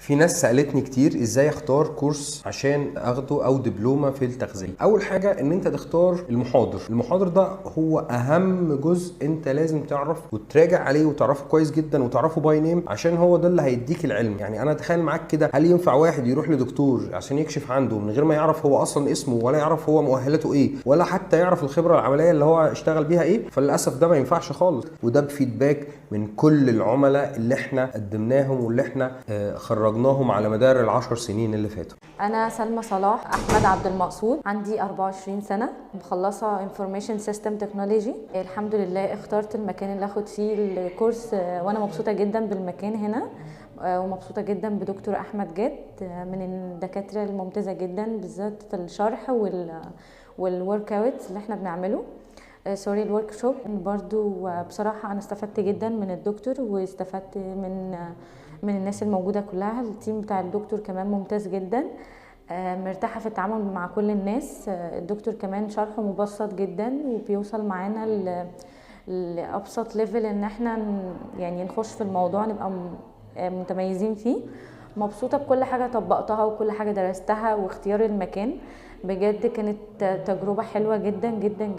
في ناس سالتني كتير ازاي اختار كورس عشان اخده او دبلومه في التغذيه. اول حاجه ان انت تختار المحاضر ده هو اهم جزء انت لازم تعرف وتراجع عليه وتعرفه كويس جدا وتعرفه باي نيم، عشان هو ده اللي هيديك العلم. يعني انا اتخيل معاك كده، هل ينفع واحد يروح لدكتور عشان يكشف عنده من غير ما يعرف هو اصلا اسمه، ولا يعرف هو مؤهلاته ايه، ولا حتى يعرف الخبره العمليه اللي هو اشتغل بيها ايه؟ فللاسف ده ما ينفعش خالص. وده بفيدباك من كل العملاء اللي احنا قدمناهم واللي احنا خرجناهم على مدار ال10 سنين اللي فاتوا. أنا سلمى صلاح أحمد عبد المقصود، عندي 24 سنة، مخلصة Information System Technology. الحمد لله اخترت المكان اللي أخد فيه الكورس وأنا مبسوطة جدا بالمكان هنا، ومبسوطة جدا بدكتور أحمد جاد، من الدكاترة الممتازة جدا بالذات في الشرح والورك اوت اللي احنا بنعمله، سوري الورك شوب. برضو بصراحة أنا استفدت جدا من الدكتور، واستفدت من الناس الموجودة كلها. التيم بتاع الدكتور كمان ممتاز جدا، مرتاحة في التعامل مع كل الناس. الدكتور كمان شرحه مبسط جدا وبيوصل معانا لأبسط ليفل ان احنا يعني نخش في الموضوع نبقى متميزين فيه. مبسوطة بكل حاجة طبقتها وكل حاجة درستها، واختيار المكان بجد كانت تجربة حلوة جدا جدا جدا.